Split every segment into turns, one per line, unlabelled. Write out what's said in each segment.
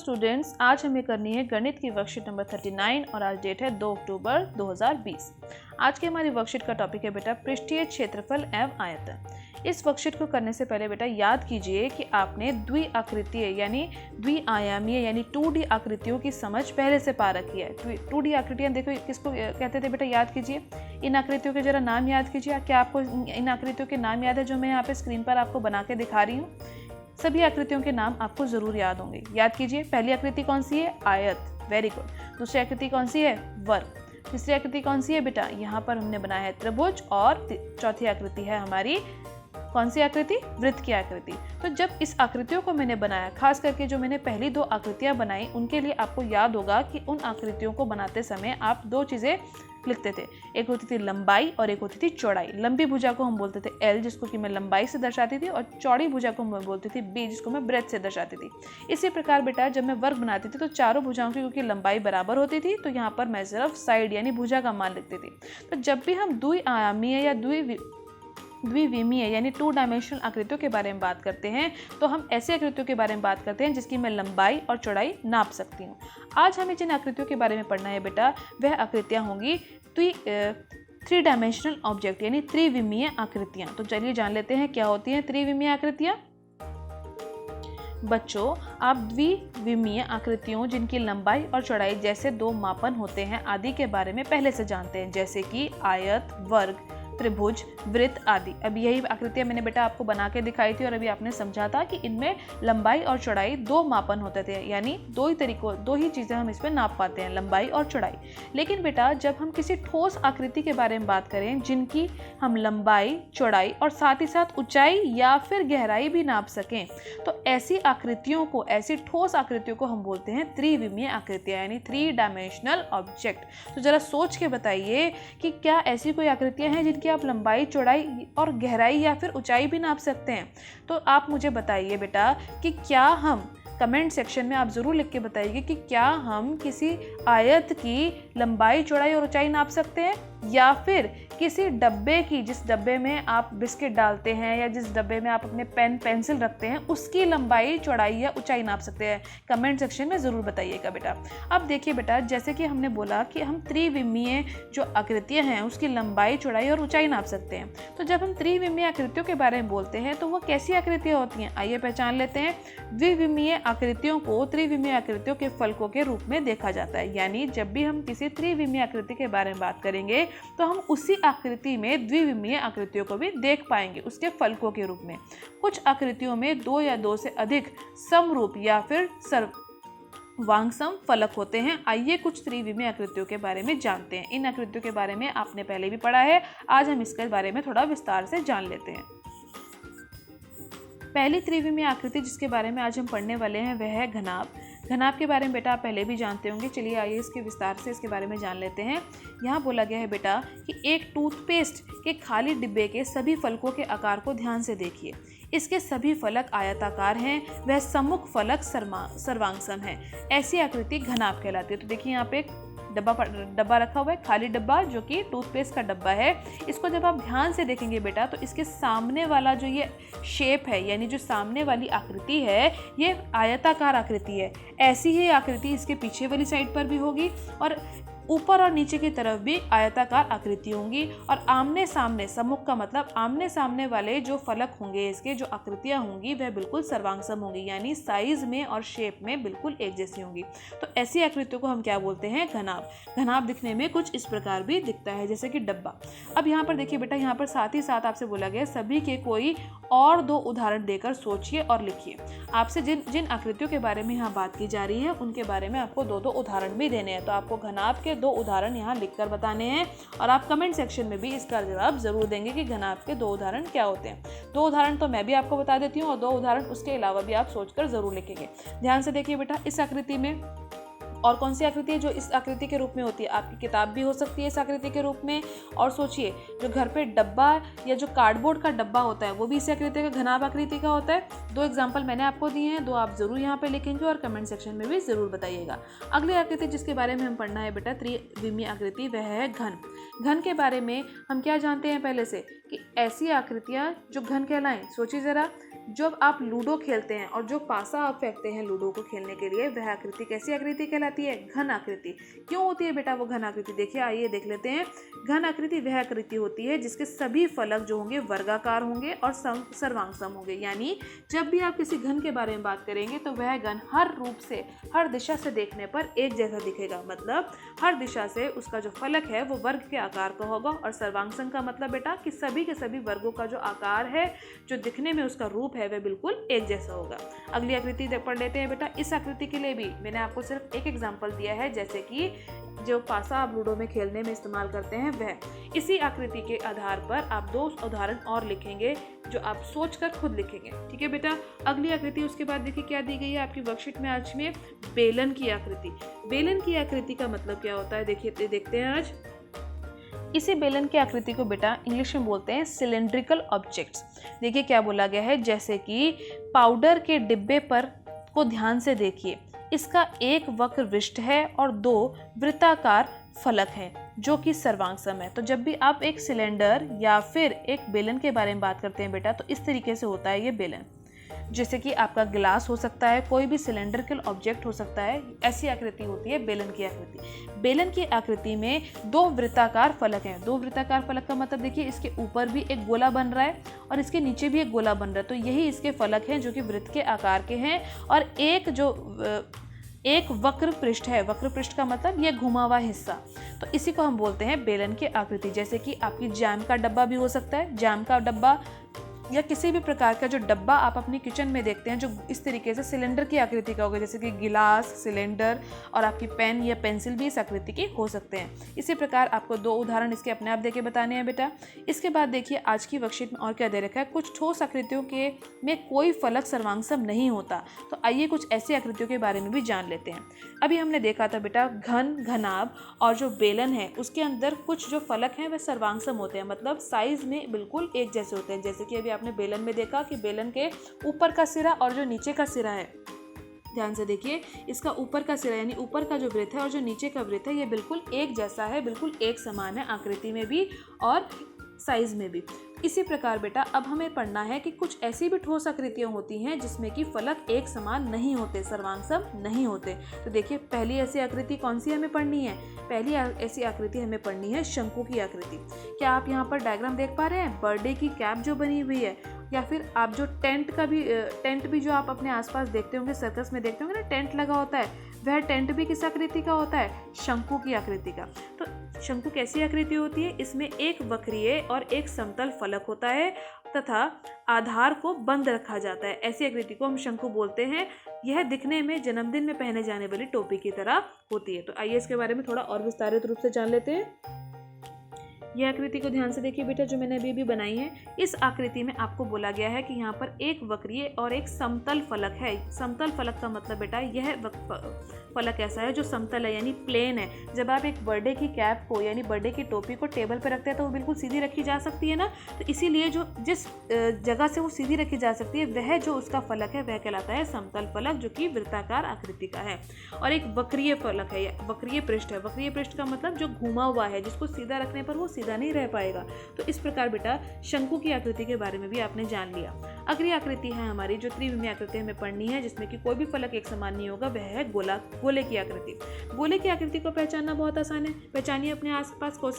Students, आज हमें करनी है गणित की वर्कशीट नंबर 39 और आज डेट है 2 अक्टूबर 2020। आज की हमारी वर्कशीट का टॉपिक है बेटा पृष्ठीय क्षेत्रफल एवं आयतन। इस वर्कशीट को करने से पहले बेटा याद कीजिए कि आपने द्विआकृतीय यानी द्विआयामीय यानी 2D आकृतियों की समझ पहले से पा रखी है। 2D आकृतियाँ देखो किसको कहते थे बेटा, याद कीजिए। इन आकृतियों के जरा नाम याद कीजिए। क्या आपको इन आकृतियों के नाम याद है जो मैं यहाँ पे स्क्रीन पर आपको बना के दिखा रही हूँ? सभी आकृतियों के नाम आपको जरूर याद होंगे। याद कीजिए, पहली आकृति कौन सी है? आयत, वेरी गुड। दूसरी आकृति कौन सी है? वर्ग। तीसरी आकृति कौन सी है बेटा? यहाँ पर हमने बनाया है त्रिभुज। और चौथी आकृति है हमारी कौन सी आकृति? वृत्त की आकृति। तो जब इस आकृतियों को मैंने बनाया, खास करके जो मैंने पहली दो आकृतियां बनाई, उनके लिए आपको याद होगा कि उन आकृतियों को बनाते समय आप दो चीजें लिखते थे। एक होती थी लंबाई और एक होती थी चौड़ाई। लंबी भुजा को हम बोलते थे L, जिसको कि मैं लंबाई से दर्शाती थी, और चौड़ी भुजा को मैं बोलती थी B, जिसको मैं ब्रेथ से दर्शाती थी। इसी प्रकार बेटा जब मैं वर्ग बनाती थी तो चारों भुजाओं की क्योंकि लंबाई बराबर होती थी तो यहाँ पर मैं सिर्फ साइड यानी भुजा का मान लिखती थी। तो जब भी हम द्विआयामीय या द्विविमीय यानी 2 डायमेंशनल आकृतियों के बारे में बात करते हैं तो हम ऐसी आकृतियों के बारे में बात करते हैं जिसकी मैं लंबाई और चौड़ाई नाप सकती हूँ। आज हमें जिन आकृतियों के बारे में पढ़ना है बेटा, वह आकृतियाँ होंगी 3 डायमेंशनल ऑब्जेक्ट यानी त्रिविमीय आकृतियाँ। तो चलिए जान लेते हैं क्या होती हैं त्रिविमीय आकृतियाँ। बच्चों, आप द्विविमीय आकृतियों जिनकी लंबाई और चौड़ाई जैसे 2 मापन होते हैं आदि के बारे में पहले से जानते हैं, जैसे कि आयत, वर्ग, त्रिभुज, वृत्त आदि। अब यही आकृतियां मैंने बेटा आपको बना के दिखाई थी और अभी आपने समझा था कि इनमें लंबाई और चौड़ाई 2 मापन होते थे, यानी दो ही चीजें हम इसमें नाप पाते हैं, लंबाई और चौड़ाई। लेकिन बेटा जब हम किसी ठोस आकृति के बारे में बात करें जिनकी हम लंबाई, चौड़ाई और साथ ही साथ ऊंचाई या फिर गहराई भी नाप सकें, तो ऐसी आकृतियों को, ऐसी ठोस आकृतियों को हम बोलते हैं त्रिविमीय आकृतियां यानी 3 डायमेंशनल ऑब्जेक्ट। तो जरा सोच के बताइए कि क्या ऐसी कोई आकृतियां हैं कि आप लंबाई, चौड़ाई और गहराई या फिर ऊंचाई भी नाप सकते हैं? तो आप मुझे बताइए बेटा कि क्या हम, कमेंट सेक्शन में आप जरूर लिख के बताइए कि क्या हम किसी आयत की लंबाई, चौड़ाई और ऊंचाई नाप सकते हैं, या फिर किसी डब्बे की, जिस डब्बे में आप बिस्किट डालते हैं या जिस डब्बे में आप अपने पेन पेंसिल रखते हैं, उसकी लंबाई, चौड़ाई या ऊंचाई नाप सकते हैं? कमेंट सेक्शन में ज़रूर बताइएगा बेटा। अब देखिए बेटा, जैसे कि हमने बोला कि हम त्रिविमीय जो आकृतियां हैं उसकी लंबाई, चौड़ाई और ऊंचाई नाप सकते हैं। तो जब हम त्रिविमीय आकृतियों के बारे में बोलते हैं तो वो कैसी आकृतियाँ होती हैं, आइए पहचान लेते हैं। द्विविमीय आकृतियों को त्रिविमीय आकृतियों के फलकों के रूप में देखा जाता है, यानी जब भी हम किसी त्रिविमीय आकृति के बारे में बात करेंगे तो हम उसी आकृति में द्विविमीय आकृतियों को भी देख पाएंगे उसके फलकों के रूप में। कुछ आकृतियों में 2 या 2 से अधिक समरूप या फिर सर्वांगसम फलक होते हैं। आइए कुछ त्रिविमीय आकृतियों के बारे में जानते हैं। इन आकृतियों के बारे में आपने पहले भी पढ़ा है, आज हम इसके बारे में थोड़ा विस्तार से जान लेते हैं। पहली त्रिविमीय आकृति जिसके बारे में आज हम पढ़ने वाले हैं वह है घनाभ। घनाभ के बारे में बेटा आप पहले भी जानते होंगे। चलिए आइए इसके विस्तार से इसके बारे में जान लेते हैं। यहाँ बोला गया है बेटा कि एक टूथपेस्ट के खाली डिब्बे के सभी फलकों के आकार को ध्यान से देखिए। इसके सभी फलक आयताकार हैं, वह सम्मुख फलक सर्वांगसम है। ऐसी आकृति घनाभ कहलाती है। तो देखिए यहाँ पे एक डब्बा रखा हुआ है, खाली डब्बा, जो कि टूथपेस्ट का डब्बा है। इसको जब आप ध्यान से देखेंगे बेटा तो इसके सामने वाला जो ये शेप है, यानी जो सामने वाली आकृति है, ये आयताकार आकृति है। ऐसी ही आकृति इसके पीछे वाली साइड पर भी होगी और ऊपर और नीचे की तरफ भी आयताकार आकृति होंगी। और आमने सामने, सम्मुख का मतलब आमने सामने वाले जो फलक होंगे, इसके जो आकृतियां होंगी वह बिल्कुल सर्वांगसम होंगी, यानी साइज में और शेप में बिल्कुल एक जैसी होंगी। तो ऐसी आकृतियों को हम क्या बोलते हैं? घनाभ। घनाभ दिखने में कुछ इस प्रकार भी दिखता है जैसे कि डब्बा। अब यहाँ पर देखिए बेटा, यहाँ पर साथ ही साथ आपसे बोला गया सभी के कोई और 2 उदाहरण देकर सोचिए और लिखिए। आपसे जिन आकृतियों के बारे में यहाँ बात की जा रही है उनके बारे में आपको 2 उदाहरण भी देने हैं। तो आपको घनाभ के 2 उदाहरण यहाँ लिखकर बताने हैं और आप कमेंट सेक्शन में भी इसका जवाब जरूर देंगे कि घनाभ के 2 उदाहरण क्या होते हैं। 2 उदाहरण तो मैं भी आपको बता देती हूँ और 2 उदाहरण उसके अलावा भी आप सोचकर जरूर लिखेंगे। ध्यान से देखिए बेटा, इस आकृति में और कौन सी आकृति है जो इस आकृति के रूप में होती है? आपकी किताब भी हो सकती है इस आकृति के रूप में। और सोचिए, जो घर पे डब्बा या जो कार्डबोर्ड का डब्बा होता है वो भी इस आकृति का, घनाभ आकृति का होता है। 2 एग्जाम्पल मैंने आपको दिए हैं, 2 आप जरूर यहाँ पे लिखेंगे और कमेंट सेक्शन में भी जरूर बताइएगा। अगली आकृति जिसके बारे में हम पढ़ना है बेटा त्रिविमीय आकृति, वह है घन। घन के बारे में हम क्या जानते हैं पहले से कि ऐसी आकृतियाँ जो घन कहलाएं? सोचिए जरा, जब आप लूडो खेलते हैं और जो पासा आप फेंकते हैं लूडो को खेलने के लिए, वह आकृति कैसी आकृति कहलाती है? घन आकृति। क्यों होती है बेटा वो घन आकृति? देखिए आइए देख लेते हैं। घन आकृति वह आकृति होती है जिसके सभी फलक जो होंगे वर्गाकार होंगे और सर्वांग होंगे। यानी जब भी आप किसी घन के बारे में बात करेंगे तो वह घन हर रूप से, हर दिशा से देखने पर एक जैसा दिखेगा। मतलब हर दिशा से उसका जो फलक है वो वर्ग के आकार का होगा। और सर्वांग का मतलब बेटा कि सभी के सभी वर्गों का जो आकार है, जो दिखने में उसका रूप है, वह बिल्कुल एक जैसा होगा। अगली आकृति पढ़ लेते हैं बेटा। इस आकृति के लिए भी मैंने आपको सिर्फ एक एग्जाम्पल दिया है, जैसे कि जो पासा आप लूडो में खेलने में इस्तेमाल करते हैं वह। इसी आकृति के आधार पर आप 2 उदाहरण और लिखेंगे जो आप सोचकर खुद लिखेंगे। ठीक है बेटा। अगली आकृति उसके बाद देखिए क्या दी गई है आपकी वर्कशीट में आज में, बेलन की आकृति। बेलन की आकृति का मतलब क्या होता है देखिए, देखते हैं आज। इसी बेलन की आकृति को बेटा इंग्लिश में बोलते हैं सिलेंड्रिकल ऑब्जेक्ट्स। देखिए क्या बोला गया है, जैसे कि पाउडर के डिब्बे पर को ध्यान से देखिए, इसका एक वक्र वृष्ट है और 2 वृत्ताकार फलक हैं जो कि सर्वांग है। तो जब भी आप एक सिलेंडर या फिर एक बेलन के बारे में बात करते हैं बेटा, तो इस तरीके से होता है ये बेलन। जैसे कि आपका गिलास हो सकता है, कोई भी सिलेंड्रिकल ऑब्जेक्ट हो सकता है, ऐसी आकृति होती है बेलन की आकृति। बेलन की आकृति में 2 वृत्ताकार फलक हैं। 2 वृत्ताकार फलक का मतलब देखिए, इसके ऊपर भी एक गोला बन रहा है और इसके नीचे भी एक गोला बन रहा है। तो यही इसके फलक हैं जो कि वृत्त के आकार के हैं। और एक वक्र पृष्ठ है। वक्र पृष्ठ का मतलब ये घुमा हुआ हिस्सा। तो इसी को हम बोलते हैं बेलन की आकृति। जैसे कि आपकी जैम का डब्बा भी हो सकता है। जैम का डब्बा या किसी भी प्रकार का जो डब्बा आप अपनी किचन में देखते हैं जो इस तरीके से सिलेंडर की आकृति का होगा, जैसे कि गिलास, सिलेंडर और आपकी पेन या पेंसिल भी इस आकृति की हो सकते हैं। इसी प्रकार आपको 2 उदाहरण इसके अपने आप देके बताने हैं बेटा। इसके बाद देखिए आज की वर्कशीट में और क्या दे रखा है। कुछ ठोस आकृतियों के में कोई फलक सर्वांग नहीं होता। तो आइए कुछ ऐसी आकृतियों के बारे में भी जान लेते हैं। अभी हमने देखा था बेटा घन, घनाभ और जो बेलन है उसके अंदर कुछ जो फलक हैं वह सर्वांग होते हैं, मतलब साइज में बिल्कुल एक जैसे होते हैं। जैसे कि अभी आपने बेलन में देखा कि बेलन के ऊपर का सिरा और जो नीचे का सिरा है, ध्यान से देखिए, इसका ऊपर का सिरा यानी ऊपर का जो वृत्त है और जो नीचे का वृत्त है ये बिल्कुल एक जैसा है, बिल्कुल एक समान है आकृति में भी और साइज में भी। इसी प्रकार बेटा अब हमें पढ़ना है कि कुछ ऐसी भी ठोस आकृतियां होती हैं जिसमें कि फलक एक समान नहीं होते, सर्वांग नहीं होते। तो देखिए पहली ऐसी आकृति कौन सी हमें पढ़नी है? पहली ऐसी आकृति हमें पढ़नी है शंकु की आकृति। क्या आप यहाँ पर डायग्राम देख पा रहे हैं? बर्थडे की कैप जो बनी हुई है, या फिर आप जो टेंट भी जो आप अपने आसपास देखते होंगे, सर्कस में देखते होंगे ना, टेंट लगा होता है, वह टेंट भी किस आकृति का होता है? शंकु की आकृति का। तो शंकु कैसी आकृति होती है? इसमें एक वक्रीय और एक समतल फलक होता है तथा आधार को बंद रखा जाता है। ऐसी आकृति को हम शंकु बोलते हैं। यह दिखने में जन्मदिन में पहने जाने वाली टोपी की तरह होती है। तो आइए इसके बारे में थोड़ा और विस्तारित रूप से जान लेते हैं। यह आकृति को ध्यान से देखिए बेटा जो मैंने अभी बनाई है। इस आकृति में आपको बोला गया है कि यहाँ पर एक वक्रीय और एक समतल फलक है। समतल फलक का मतलब बेटा यह फलक ऐसा है जो समतल है यानी प्लेन है। जब आप एक बर्थडे की कैप को यानी बर्थडे की टोपी को टेबल पर रखते हैं तो वो बिल्कुल सीधी रखी जा सकती है ना। तो इसीलिए जो जिस जगह से वो सीधी रखी जा सकती है वह जो उसका फलक है वह कहलाता है समतल फलक, जो कि वृत्ताकार आकृति का है। और एक वक्रीय फलक है, वक्रीय पृष्ठ है। वक्रीय पृष्ठ का मतलब जो घुमा हुआ है, जिसको सीधा रखने पर वो सीधा नहीं रह पाएगा। तो इस प्रकार बेटा शंकु की आकृति के बारे में भी आपने जान लिया। अगली आकृति है हमारी जो त्रिविमीय आकृति हमें पढ़नी है, जिसमें कि कोई भी फलक एक समान नहीं होगा, वह है गोले की आकृति। गोले की आकृति को पहचानना बहुत आसान है। पहचानिए अपने आसपास कौन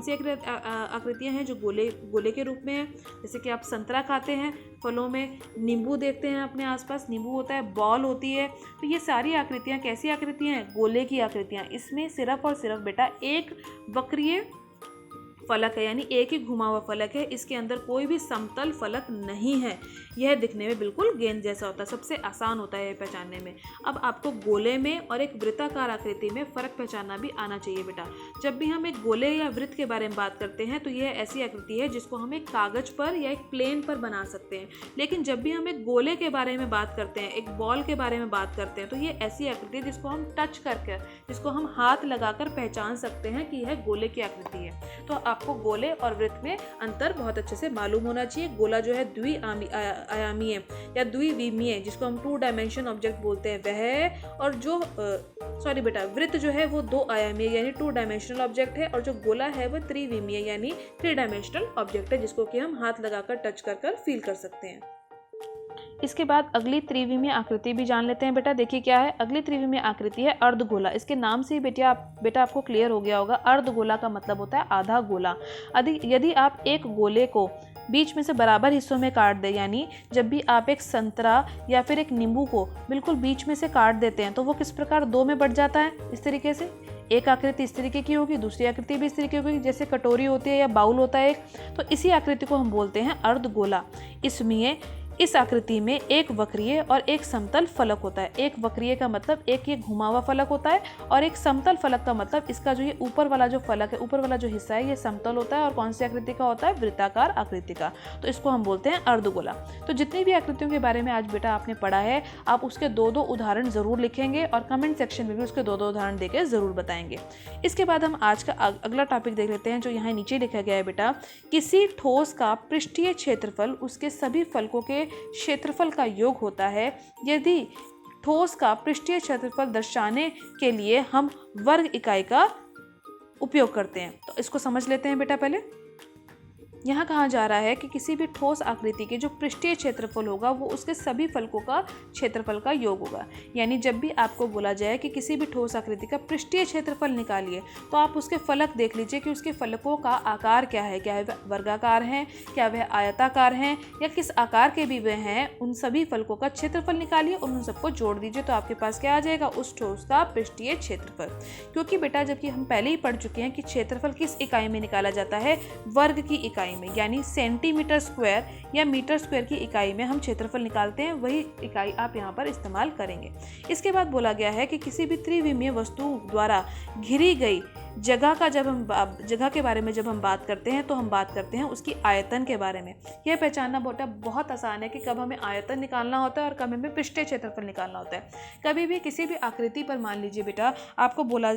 सी आकृतियां हैं जो गोले के रूप में है। जैसे कि आप संतरा खाते हैं, फलों में नींबू देखते हैं अपने आसपास, नींबू होता है, बॉल होती है। तो ये सारी आकृतियां कैसी आकृतियां हैं? गोले की आकृतियां। इसमें सिर्फ और सिर्फ बेटा एक वक्रीय फलक है यानी एक ही घुमा हुआ फलक है। इसके अंदर कोई भी समतल फलक नहीं है। यह दिखने में बिल्कुल गेंद जैसा होता है, सबसे आसान होता है यह पहचानने में। अब आपको गोले में और एक वृत्ताकार आकृति में फर्क पहचानना भी आना चाहिए बेटा। जब भी हम एक गोले या वृत्त के बारे में बात करते हैं तो यह ऐसी आकृति है जिसको हम एक कागज पर या एक प्लेन पर बना सकते हैं। लेकिन जब भी हम एक गोले के बारे में बात करते हैं, एक बॉल के बारे में बात करते हैं, तो ये ऐसी आकृति है जिसको हम टच करके, जिसको हम हाथ लगाकर पहचान सकते हैं कि यह गोले की आकृति है। तो आपको गोले और वृत्त में अंतर बहुत अच्छे से मालूम होना चाहिए। गोला जो है द्विआयामीय या द्विविमीय, जिसको हम 2 डायमेंशन ऑब्जेक्ट बोलते हैं, वह है। और जो वृत्त जो है वो 2 आयामीय यानी 2 डायमेंशनल ऑब्जेक्ट है। और जो गोला है वो त्रिविमीय यानी 3 डायमेंशनल ऑब्जेक्ट है, जिसको कि हम हाथ लगाकर टच कर फील कर सकते हैं। इसके बाद अगली त्रिविमीय आकृति भी जान लेते हैं बेटा। देखिए क्या है, अगली त्रिविमीय आकृति है अर्धगोला। इसके नाम से ही बेटा आपको क्लियर हो गया होगा, अर्धगोला का मतलब होता है आधा गोला। यदि आप एक गोले को बीच में से बराबर हिस्सों में काट दें, यानी जब भी आप एक संतरा या फिर एक नींबू को बिल्कुल बीच में से काट देते हैं तो वो किस प्रकार दो में बट जाता है, इस तरीके से। एक आकृति इस तरीके की होगी, दूसरी आकृति भी इस तरीके की होगी, जैसे कटोरी होती है या बाउल होता है एक, तो इसी आकृति को हम बोलते हैं अर्धगोला। इसमें इस आकृति में एक वक्रीय और एक समतल फलक होता है। एक वक्रीय का मतलब एक ये घुमा हुआ फलक होता है, और एक समतल फलक का मतलब इसका जो ये ऊपर वाला जो फलक है, ऊपर वाला जो हिस्सा है ये समतल होता है और कौन सी आकृति का होता है, वृत्ताकार आकृति का। तो इसको हम बोलते हैं अर्धगोला। तो जितनी भी आकृतियों के बारे में आज बेटा आपने पढ़ा है, आप उसके दो उदाहरण जरूर लिखेंगे और कमेंट सेक्शन में भी उसके दो उदाहरण देकर जरूर बताएंगे। इसके बाद हम आज का अगला टॉपिक देख लेते हैं, जो यहाँ नीचे लिखा गया है बेटा। किसी ठोस का पृष्ठीय क्षेत्रफल उसके सभी फलकों के क्षेत्रफल का योग होता है। यदि ठोस का पृष्ठीय क्षेत्रफल दर्शाने के लिए हम वर्ग इकाई का उपयोग करते हैं, तो इसको समझ लेते हैं बेटा। पहले यहाँ कहा जा रहा है कि किसी भी ठोस आकृति के जो पृष्ठीय क्षेत्रफल होगा वो उसके सभी फलकों का क्षेत्रफल का योग होगा। यानी जब भी आपको बोला जाए कि किसी भी ठोस आकृति का पृष्ठीय क्षेत्रफल निकालिए, तो आप उसके फलक देख लीजिए कि उसके फलकों का आकार क्या है, क्या वह वर्गाकार हैं, क्या वह आयताकार हैं, या किस आकार के भी वे हैं। उन सभी फलकों का क्षेत्रफल निकालिए और उन सबको जोड़ दीजिए, तो आपके पास क्या आ जाएगा, उस ठोस का पृष्ठीय क्षेत्रफल। क्योंकि बेटा जबकि हम पहले ही पढ़ चुके हैं कि क्षेत्रफल किस इकाई में निकाला जाता है, वर्ग की इकाई में, यानी सेंटीमीटर स्क्वायर या मीटर स्क्वायर की इकाई में हम क्षेत्रफल निकालते हैं, वही इकाई आप यहाँ पर इस्तेमाल करेंगे। इसके बाद बोला गया है कि किसी भी त्रिविमीय वस्तु द्वारा घिरी गई जगह का जगह के बारे में जब हम बात करते हैं तो हम बात करते हैं उसकी आयतन के बारे में। यह पहचानना बेटा बहुत आसान है कि कब हमें आयतन निकालना होता है और कब हमें पृष्ठीय क्षेत्रफल निकालना होता है। कभी भी किसी भी आकृति पर मान लीजिए बेटा आपको बोला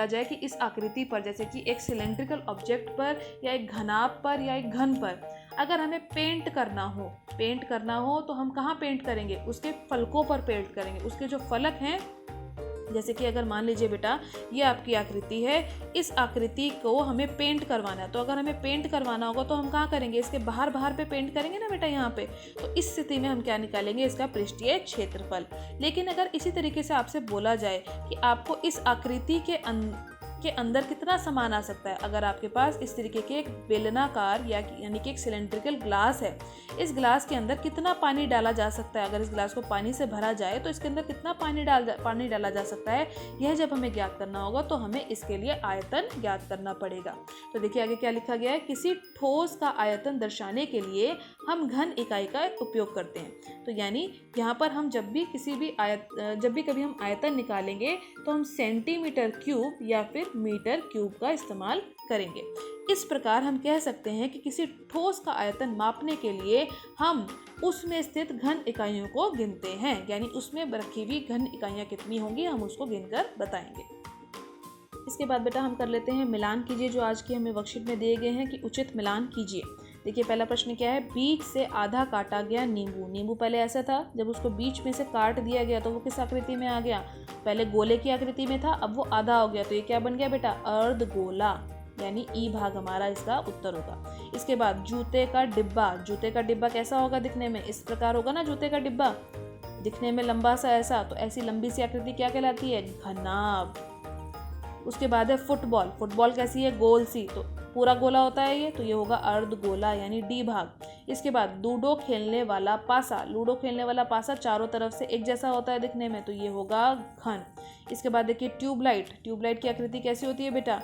जाए कि इस आकृति पर, जैसे कि एक सिलेंड्रिकल ऑब्जेक्ट पर या एक घनाभ पर या एक घन पर अगर हमें पेंट करना हो तो हम कहाँ पेंट करेंगे, उसके फलकों पर पेंट करेंगे। उसके जो फलक हैं, जैसे कि अगर मान लीजिए बेटा ये आपकी आकृति है, इस आकृति को हमें पेंट करवाना है, तो अगर हमें पेंट करवाना होगा तो हम कहाँ करेंगे, इसके बाहर पे पेंट करेंगे ना बेटा यहाँ पे। तो इस स्थिति में हम क्या निकालेंगे, इसका पृष्ठीय क्षेत्रफल। लेकिन अगर इसी तरीके से आपसे बोला जाए कि आपको इस आकृति के अंदर कितना सामान आ सकता है, अगर आपके पास इस तरीके के एक बेलनाकार यानी कि एक सिलेंड्रिकल ग्लास है, इस ग्लास के अंदर कितना पानी डाला जा सकता है, अगर इस ग्लास को पानी से भरा जाए तो इसके अंदर कितना पानी डाला जा सकता है, यह जब हमें ज्ञात करना होगा तो हमें इसके लिए आयतन ज्ञात करना पड़ेगा। तो देखिए आगे क्या लिखा गया है, किसी ठोस का आयतन दर्शाने के लिए हम घन इकाई का उपयोग करते हैं। तो यानी यहाँ पर हम जब भी कभी हम आयतन निकालेंगे तो हम सेंटीमीटर क्यूब या फिर मीटर क्यूब का इस्तेमाल करेंगे। इस प्रकार हम कह सकते हैं कि किसी ठोस का आयतन मापने के लिए हम उसमें स्थित घन इकाइयों को गिनते हैं, यानी उसमें रखी हुई घन इकाइयाँ कितनी होंगी हम उसको गिनकर बताएंगे। इसके बाद बेटा हम कर लेते हैं मिलान कीजिए, जो आज की हमें वर्कशीट में दिए गए हैं कि उचित मिलान कीजिए। देखिए पहला प्रश्न क्या है, बीच से आधा काटा गया नींबू पहले ऐसा था, जब उसको बीच में से काट दिया गया तो वो किस आकृति में आ गया, पहले गोले की आकृति में था, अब वो आधा हो गया, तो ये क्या बन गया बेटा, अर्धगोला, यानी ई भाग हमारा इसका उत्तर होगा। इसके बाद जूते का डिब्बा कैसा होगा दिखने में, इस प्रकार होगा ना जूते का डिब्बा, दिखने में लंबा सा ऐसा, तो ऐसी लंबी सी आकृति क्या कहलाती है, घनाभ। उसके बाद है फुटबॉल कैसी है, गोल सी, तो पूरा गोला होता है ये, तो ये होगा अर्धगोला यानी डी भाग। इसके बाद लूडो खेलने वाला पासा चारों तरफ से एक जैसा होता है दिखने में, तो ये होगा घन। इसके बाद देखिए ट्यूबलाइट की आकृति कैसी होती है बेटा,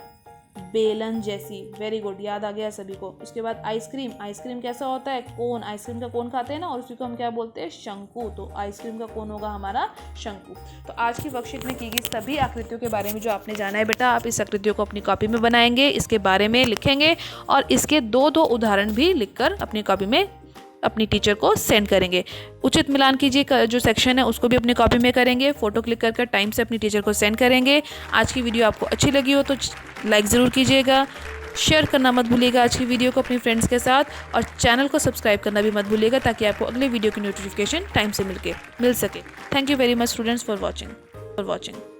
बेलन जैसी, वेरी गुड, याद आ गया सभी को। उसके बाद आइसक्रीम कैसा होता है, कोन, आइसक्रीम का कोन खाते हैं ना, और उसी को हम क्या बोलते हैं, शंकु, तो आइसक्रीम का कोन होगा हमारा शंकु। तो आज की वर्कशीट में की गई सभी आकृतियों के बारे में जो आपने जाना है बेटा, आप इस आकृतियों को अपनी कॉपी में बनाएंगे, इसके बारे में लिखेंगे और इसके दो उदाहरण भी लिखकर अपनी कॉपी में अपनी टीचर को सेंड करेंगे। उचित मिलान कीजिए जो सेक्शन है उसको भी अपनी कॉपी में करेंगे, फोटो क्लिक कर टाइम से अपनी टीचर को सेंड करेंगे। आज की वीडियो आपको अच्छी लगी हो तो लाइक ज़रूर कीजिएगा, शेयर करना मत भूलिएगा आज की वीडियो को अपनी फ्रेंड्स के साथ, और चैनल को सब्सक्राइब करना भी मत भूलिएगा ताकि आपको अगले वीडियो की नोटिफिकेशन टाइम से मिल सके। Thank you very much students for watching.